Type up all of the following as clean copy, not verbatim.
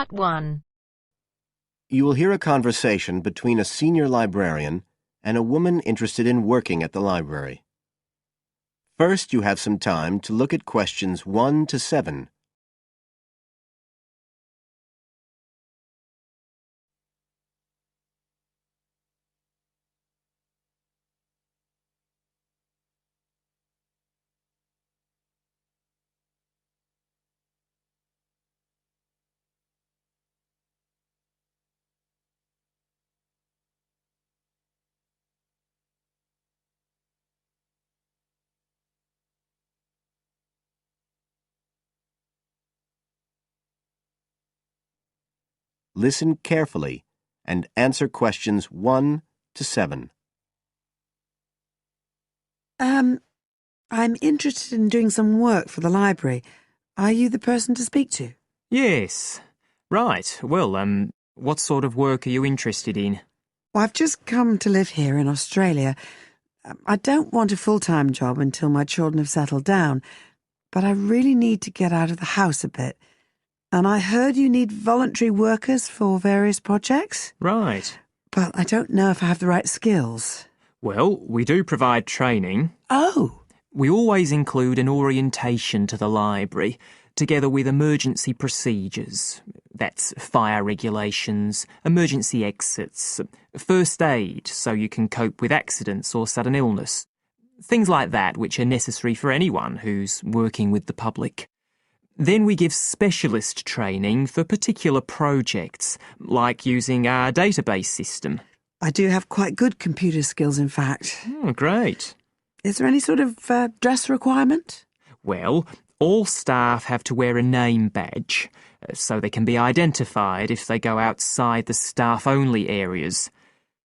Part 1. You will hear a conversation between a senior librarian and a woman interested in working at the library. First, you have some time to look at questions 1 to 7. Listen carefully and answer questions 1 to 7. I'm interested in doing some work for the library. Are you the person to speak to? Yes. Right. Well, what sort of work are you interested in? Well, I've just come to live here in Australia. I don't want a full-time job until my children have settled down, but I really need to get out of the house a bit. And I heard you need voluntary workers for various projects. Right. But I don't know if I have the right skills. Well, we do provide training. Oh! We always include an orientation to the library, together with emergency procedures. That's fire regulations, emergency exits, first aid so you can cope with accidents or sudden illness. Things like that which are necessary for anyone who's working with the public. Then we give specialist training for particular projects, like using our database system. I do have quite good computer skills, in fact. Oh, great. Is there any sort of dress requirement? Well, all staff have to wear a name badge, so they can be identified if they go outside the staff-only areas.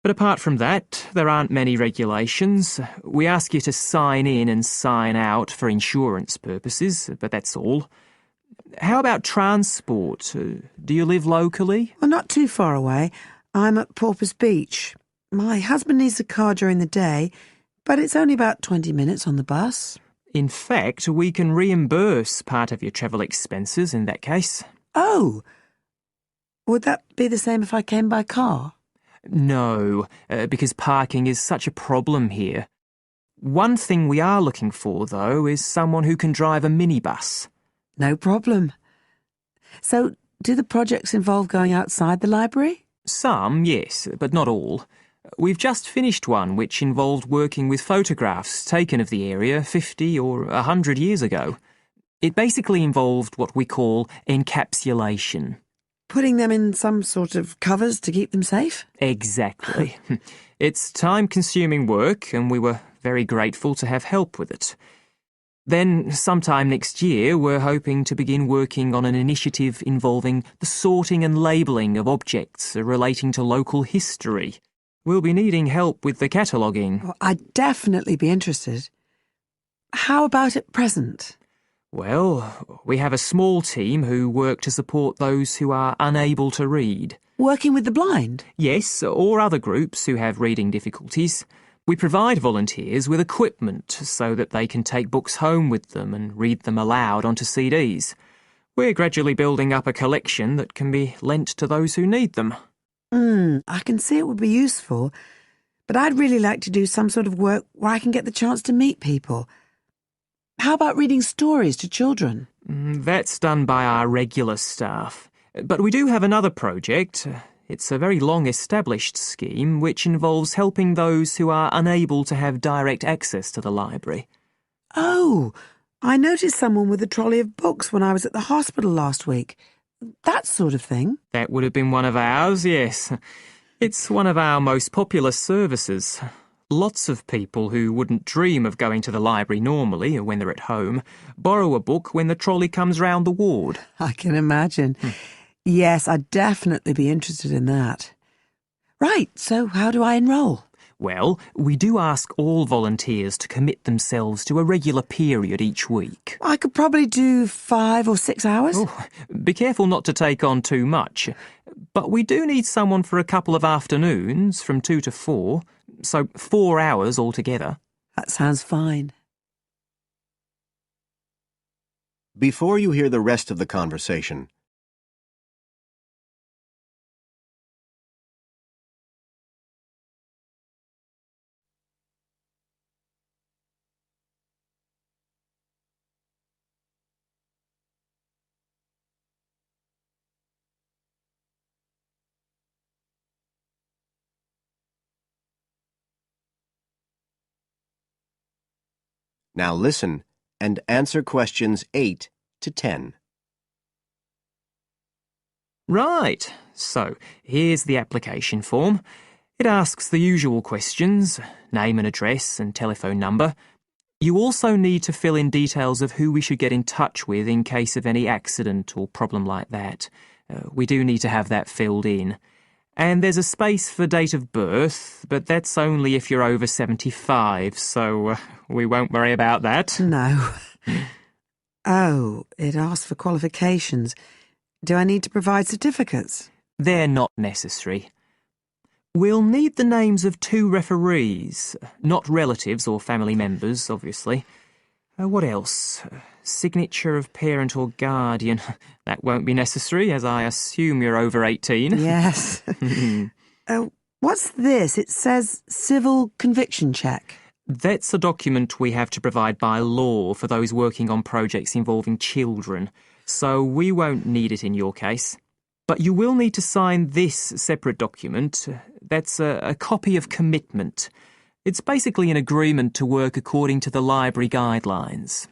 But apart from that, there aren't many regulations. We ask you to sign in and sign out for insurance purposes, but that's all. How about transport? Do you live locally? Well, not too far away. I'm at Paupers Beach. My husband needs a car during the day, but it's only about 20 minutes on the bus. In fact, we can reimburse part of your travel expenses in that case. Oh! Would that be the same if I came by car? No, because parking is such a problem here. One thing we are looking for, though, is someone who can drive a minibus. No problem. So, do the projects involve going outside the library? Some, yes, but not all. We've just finished one which involved working with photographs taken of the area 50 or 100 years ago. It basically involved what we call encapsulation. Putting them in some sort of covers to keep them safe? Exactly. It's time-consuming work, and we were very grateful to have help with it. Then, sometime next year, we're hoping to begin working on an initiative involving the sorting and labelling of objects relating to local history. We'll be needing help with the cataloguing. Well, I'd definitely be interested. How about at present? Well, we have a small team who work to support those who are unable to read. Working with the blind? Yes, or other groups who have reading difficulties. We provide volunteers with equipment so that they can take books home with them and read them aloud onto CDs. We're gradually building up a collection that can be lent to those who need them. I can see it would be useful, but I'd really like to do some sort of work where I can get the chance to meet people. How about reading stories to children? That's done by our regular staff. But we do have another project. It's a very long-established scheme which involves helping those who are unable to have direct access to the library. Oh, I noticed someone with a trolley of books when I was at the hospital last week. That sort of thing. That would have been one of ours, yes. It's one of our most popular services. Lots of people who wouldn't dream of going to the library normally, when they're at home, borrow a book when the trolley comes round the ward. I can imagine. Yes, I'd definitely be interested in that. Right, so how do I enrol? Well, we do ask all volunteers to commit themselves to a regular period each week. I could probably do 5 or 6 hours. Oh, be careful not to take on too much. But we do need someone for a couple of afternoons, from 2 to 4, so 4 hours altogether. That sounds fine. Before you hear the rest of the conversation, Now listen and answer questions 8 to 10. Right, so here's the application form. It asks the usual questions, name and address and telephone number. You also need to fill in details of who we should get in touch with in case of any accident or problem like that. We do need to have that filled in. And there's a space for date of birth, but that's only if you're over 75, so we won't worry about that. No. Oh, it asks for qualifications. Do I need to provide certificates? They're not necessary. We'll need the names of 2 referees, not relatives or family members, obviously. What else? Signature of parent or guardian. That won't be necessary, as I assume you're over 18. Yes. What's this? It says civil conviction check. That's a document we have to provide by law for those working on projects involving children, so we won't need it in your case. But you will need to sign this separate document. That's a copy of commitment. It's basically an agreement to work according to the library guidelines.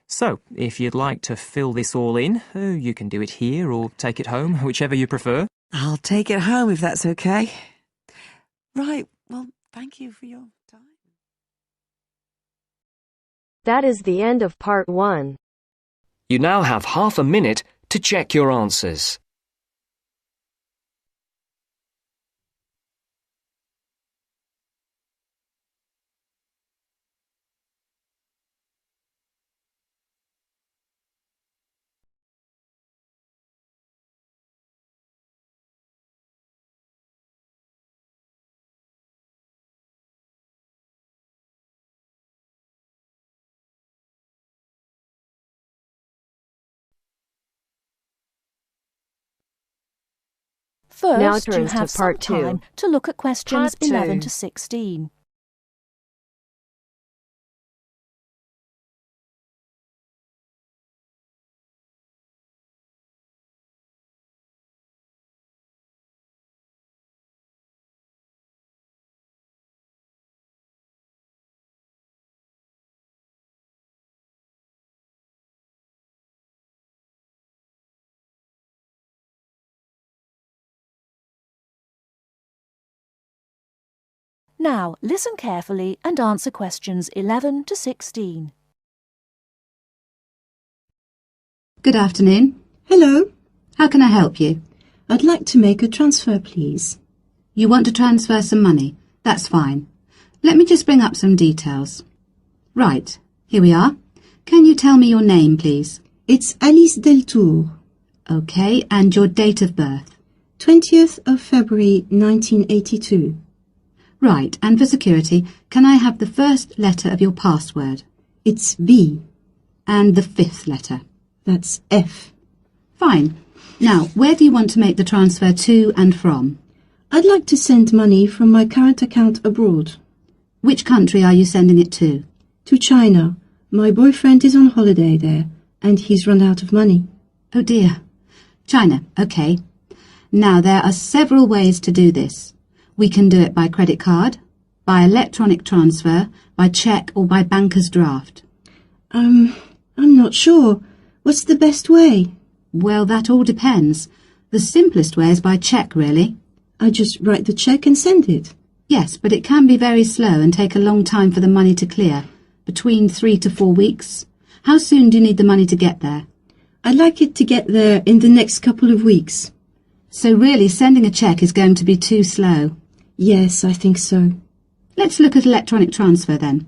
So, if you'd like to fill this all in, you can do it here or take it home, whichever you prefer. I'll take it home if that's okay. Right, well, thank you for your time. That is the end of part 1. You now have half a minute to check your answers. Now First, you turns to have some part 2. time to look at questions Part 2. 11 to 16. Now, listen carefully and answer questions 11 to 16. Good afternoon. Hello. How can I help you? I'd like to make a transfer, please. You want to transfer some money? That's fine. Let me just bring up some details. Right, here we are. Can you tell me your name, please? It's Alice Deltour. Okay, and your date of birth? 20th of February 1982. Right, and for security, can I have the first letter of your password? It's B. And the 5th letter? That's F. Fine. Now, where do you want to make the transfer to and from? I'd like to send money from my current account abroad. Which country are you sending it to? To China. My boyfriend is on holiday there, and he's run out of money. Oh dear. China, okay. Now, there are several ways to do this. We can do it by credit card, by electronic transfer, by cheque or by banker's draft. I'm not sure. What's the best way? Well, that all depends. The simplest way is by cheque, really. I just write the cheque and send it. Yes, but it can be very slow and take a long time for the money to clear, between 3 to 4 weeks. How soon do you need the money to get there? I'd like it to get there in the next couple of weeks. So really, sending a cheque is going to be too slow. Yes, I think so. Let's look at electronic transfer then.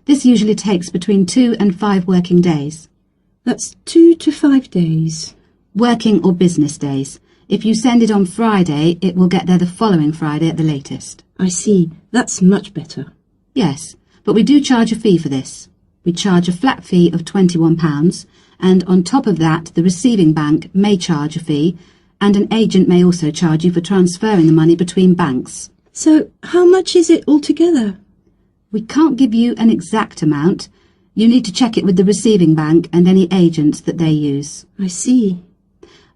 This usually takes between 2 and 5 working days. That's 2 to 5 days. Working or business days. If you send it on Friday, it will get there the following Friday at the latest. I see. That's much better. Yes, but we do charge a fee for this. We charge a flat fee of £21, and on top of that, the receiving bank may charge a fee, and an agent may also charge you for transferring the money between banks. So, how much is it altogether? We can't give you an exact amount. You need to check it with the receiving bank and any agents that they use. I see.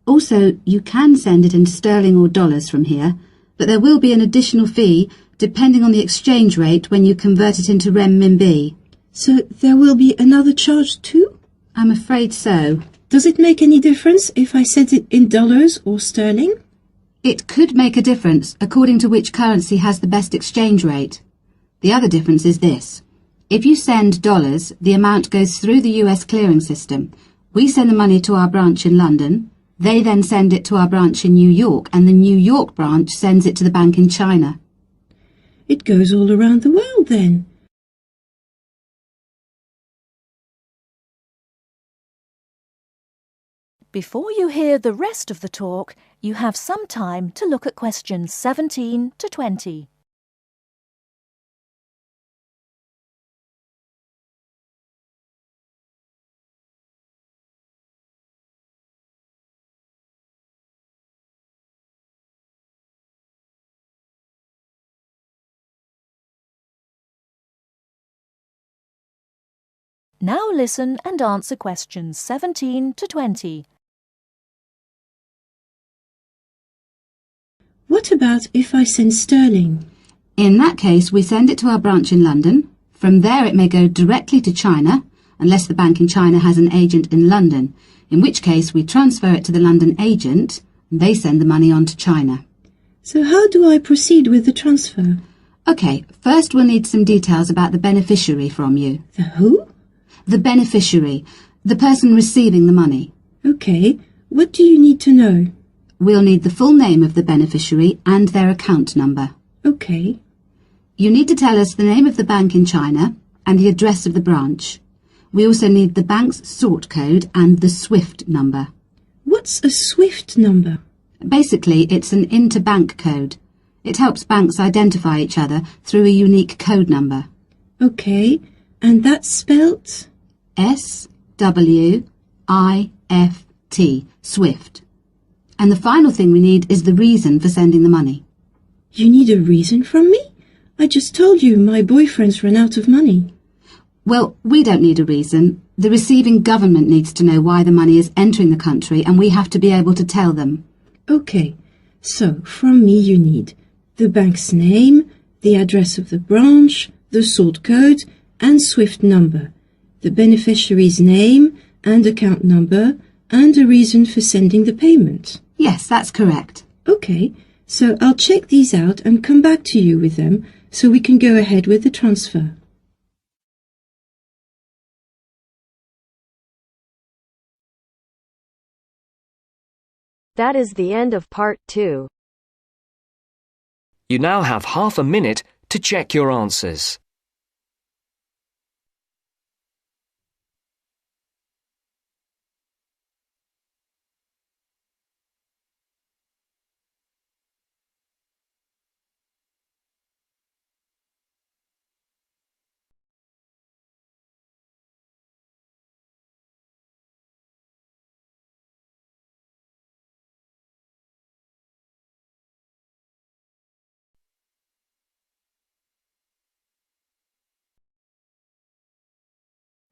Also, you can send it in sterling or dollars from here, but there will be an additional fee depending on the exchange rate when you convert it into renminbi. So there will be another charge too? I'm afraid so. Does it make any difference if I set it in dollars or sterling? It could make a difference according to which currency has the best exchange rate. The other difference is this. If you send dollars, the amount goes through the US clearing system. We send the money to our branch in London. They then send it to our branch in New York, and the New York branch sends it to the bank in China. It goes all around the world then. Before you hear the rest of the talk, you have some time to look at questions 17 to 20. Now listen and answer questions 17 to 20. What about if I send sterling? In that case, we send it to our branch in London. From there it may go directly to China, unless the bank in China has an agent in London, in which case we transfer it to the London agent, and they send the money on to China. So how do I proceed with the transfer? OK, first we'll need some details about the beneficiary from you. The who? The beneficiary, the person receiving the money. OK, what do you need to know? We'll need the full name of the beneficiary and their account number. OK. You need to tell us the name of the bank in China and the address of the branch. We also need the bank's sort code and the SWIFT number. What's a SWIFT number? Basically, it's an interbank code. It helps banks identify each other through a unique code number. OK, and that's spelt? SWIFT, SWIFT. And the final thing we need is the reason for sending the money. You need a reason from me? I just told you my boyfriend's run out of money. Well, we don't need a reason. The receiving government needs to know why the money is entering the country, and we have to be able to tell them. OK, so from me you need the bank's name, the address of the branch, the sort code and SWIFT number, the beneficiary's name and account number, and a reason for sending the payment. Yes, that's correct. OK, so I'll check these out and come back to you with them so we can go ahead with the transfer. That is the end of part 2. You now have half a minute to check your answers.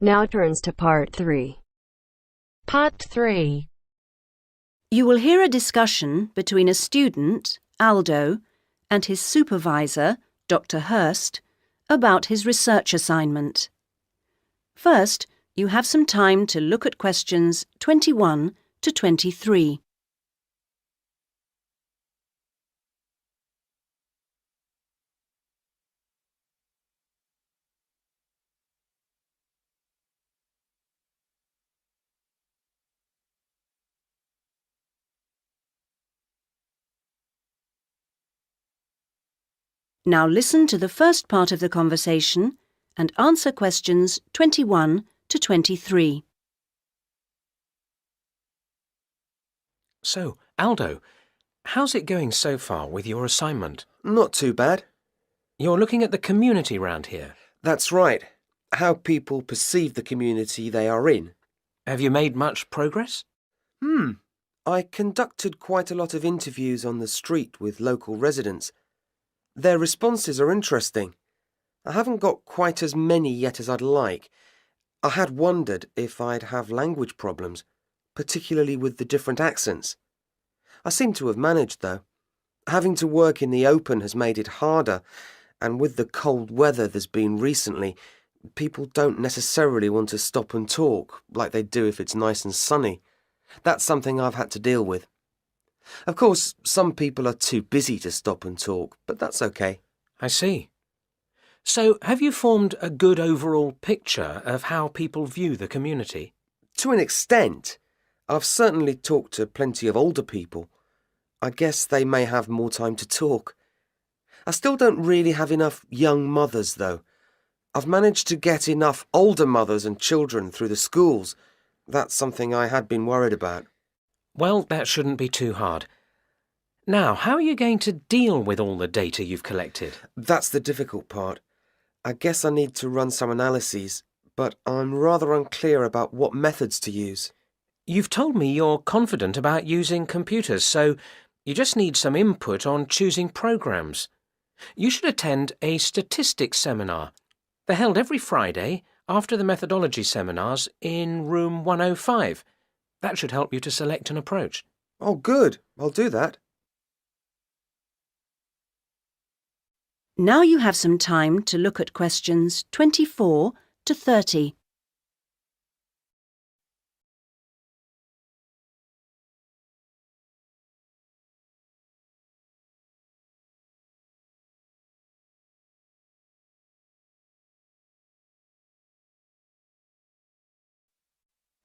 Now turns to part 3. Part 3. You will hear a discussion between a student, Aldo, and his supervisor, Dr. Hurst, about his research assignment. First, you have some time to look at questions 21 to 23. Now listen to the first part of the conversation and answer questions 21 to 23. So, Aldo, how's it going so far with your assignment? Not too bad. You're looking at the community round here. That's right. How people perceive the community they are in. Have you made much progress? I conducted quite a lot of interviews on the street with local residents. Their responses are interesting. I haven't got quite as many yet as I'd like. I had wondered if I'd have language problems, particularly with the different accents. I seem to have managed, though. Having to work in the open has made it harder, and with the cold weather there's been recently, People don't necessarily want to stop and talk like they do if it's nice and sunny. That's something I've had to deal with. Of course, some people are too busy to stop and talk, but that's okay. I see. So, have you formed a good overall picture of how people view the community? To an extent. I've certainly talked to plenty of older people. I guess they may have more time to talk. I still don't really have enough young mothers, though. I've managed to get enough older mothers and children through the schools. That's something I had been worried about. Well, that shouldn't be too hard. Now, how are you going to deal with all the data you've collected? That's the difficult part. I guess I need to run some analyses, but I'm rather unclear about what methods to use. You've told me you're confident about using computers, so you just need some input on choosing programs. You should attend a statistics seminar. They're held every Friday after the methodology seminars in room 105. That should help you to select an approach. Oh, good. I'll do that. Now you have some time to look at questions 24 to 30.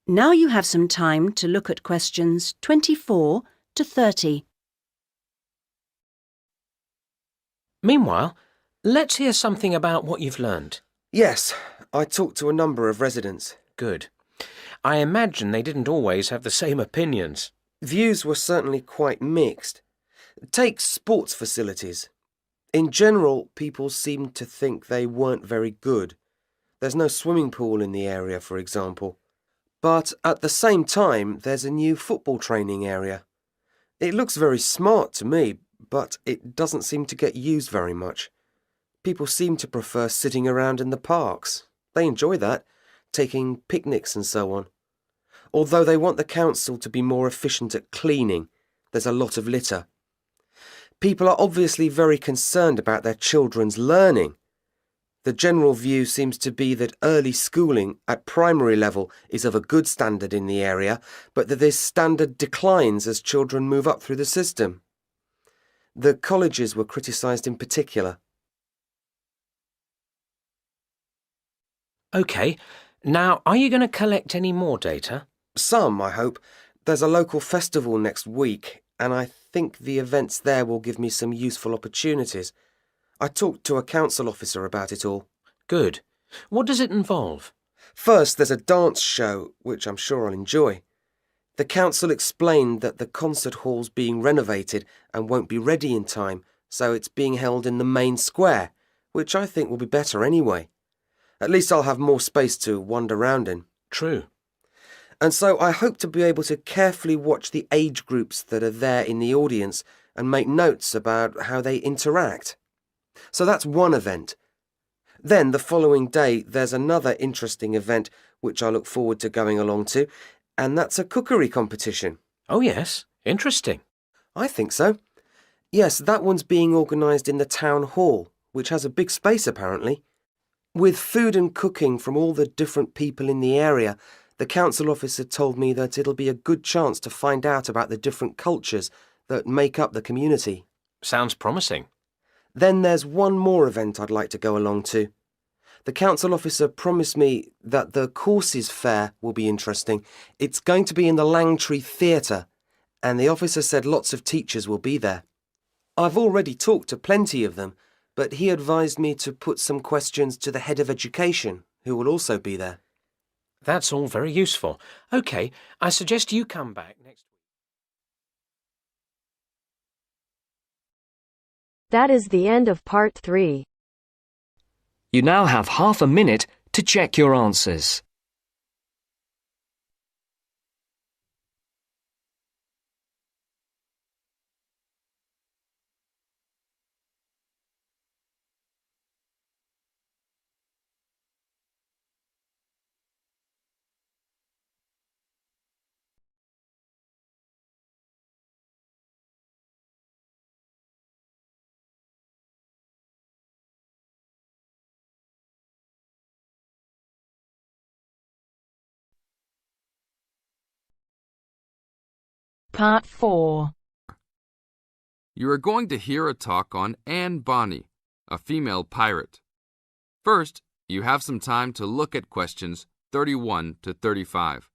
Now you have some time to look at questions 24 to 30. Meanwhile, let's hear something about what you've learned. Yes, I talked to a number of residents. Good. I imagine they didn't always have the same opinions. Views were certainly quite mixed. Take sports facilities. In general, people seemed to think they weren't very good. There's no swimming pool in the area, for example. But at the same time, there's a new football training area. It looks very smart to me, but it doesn't seem to get used very much. People seem to prefer sitting around in the parks. They enjoy that, taking picnics and so on. Although they want the council to be more efficient at cleaning, there's a lot of litter. People are obviously very concerned about their children's learning. The general view seems to be that early schooling at primary level is of a good standard in the area, but that this standard declines as children move up through the system. The colleges were criticised in particular. OK, now are you going to collect any more data? Some, I hope. There's a local festival next week, and I think the events there will give me some useful opportunities. I talked to a council officer about it all. Good. What does it involve? First, there's a dance show, which I'm sure I'll enjoy. The council explained that the concert hall's being renovated and won't be ready in time, so it's being held in the main square, which I think will be better anyway. At least I'll have more space to wander around in. True. And so I hope to be able to carefully watch the age groups that are there in the audience and make notes about how they interact. So that's one event. Then the following day there's another interesting event which I look forward to going along to, and that's a cookery competition. Oh yes, interesting. I think so. Yes, that one's being organised in the town hall, which has a big space apparently. With food and cooking from all the different people in the area, the council officer told me that it'll be a good chance to find out about the different cultures that make up the community. Sounds promising. Then there's one more event I'd like to go along to. The council officer promised me that the courses fair will be interesting. It's going to be in the Langtree Theatre, and the officer said lots of teachers will be there. I've already talked to plenty of them, but he advised me to put some questions to the head of education, who will also be there. That's all very useful. OK, I suggest you come back next week. That is the end of part 3. You now have half a minute to check your answers. Part 4. You are going to hear a talk on Anne Bonny, a female pirate. First, you have some time to look at questions 31 to 35.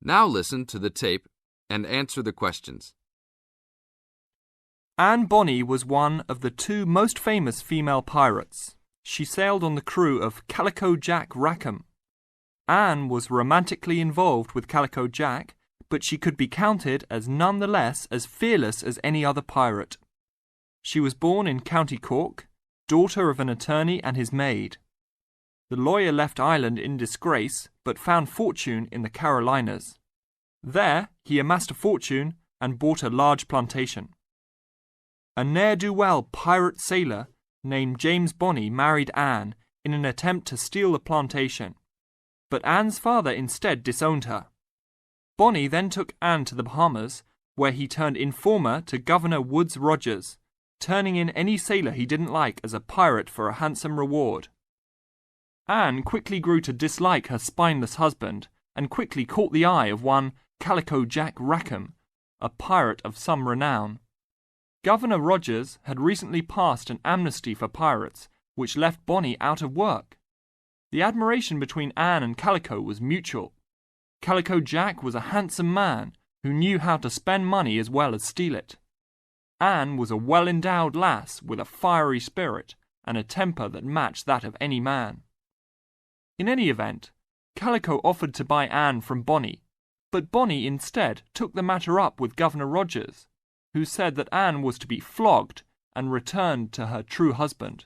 Now listen to the tape and answer the questions. Anne Bonny was one of the two most famous female pirates. She sailed on the crew of Calico Jack Rackham. Anne was romantically involved with Calico Jack, but she could be counted as none the less as fearless as any other pirate. She was born in County Cork, daughter of an attorney and his maid. The lawyer left Ireland in disgrace, but found fortune in the Carolinas. There, he amassed a fortune and bought a large plantation. A ne'er-do-well pirate sailor named James Bonny married Anne in an attempt to steal the plantation, but Anne's father instead disowned her. Bonny then took Anne to the Bahamas, where he turned informer to Governor Woodes Rogers, turning in any sailor he didn't like as a pirate for a handsome reward. Anne quickly grew to dislike her spineless husband and quickly caught the eye of one Calico Jack Rackham, a pirate of some renown. Governor Rogers had recently passed an amnesty for pirates, which left Bonny out of work. The admiration between Anne and Calico was mutual. Calico Jack was a handsome man who knew how to spend money as well as steal it. Anne was a well-endowed lass with a fiery spirit and a temper that matched that of any man. In any event, Calico offered to buy Anne from Bonny, but Bonny instead took the matter up with Governor Rogers, who said that Anne was to be flogged and returned to her true husband.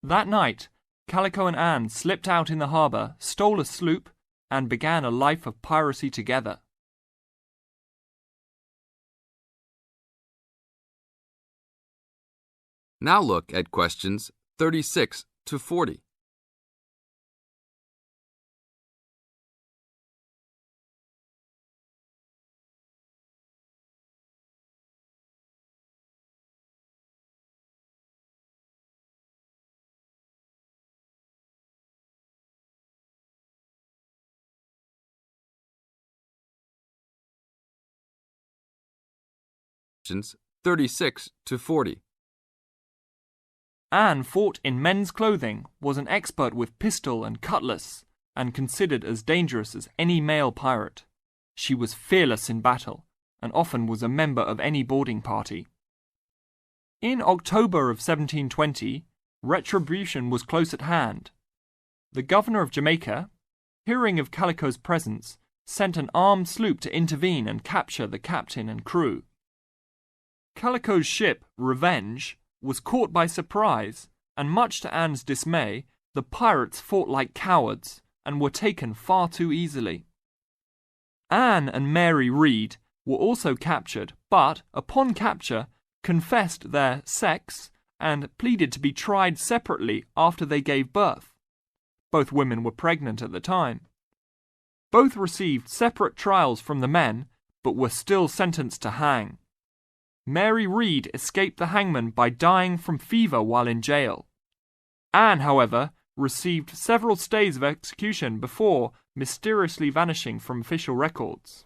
That night, Calico and Anne slipped out in the harbour, stole a sloop, and began a life of piracy together. Now look at questions 36 to 40. Questions 36 to 40. Anne fought in men's clothing, was an expert with pistol and cutlass, and considered as dangerous as any male pirate. She was fearless in battle, and often was a member of any boarding party. In October of 1720, retribution was close at hand. The governor of Jamaica, hearing of Calico's presence, sent an armed sloop to intervene and capture the captain and crew. Calico's ship, Revenge, was caught by surprise, and much to Anne's dismay, the pirates fought like cowards and were taken far too easily. Anne and Mary Read were also captured, but, upon capture, confessed their sex and pleaded to be tried separately after they gave birth. Both women were pregnant at the time. Both received separate trials from the men, but were still sentenced to hang. Mary Read escaped the hangman by dying from fever while in jail. Anne, however, received several stays of execution before mysteriously vanishing from official records.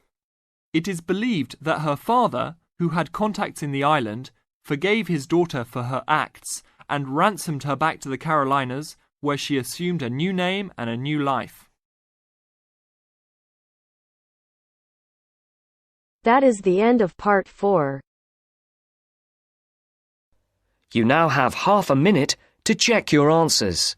It is believed that her father, who had contacts in the island, forgave his daughter for her acts and ransomed her back to the Carolinas, where she assumed a new name and a new life. That is the end of part 4. You now have half a minute to check your answers.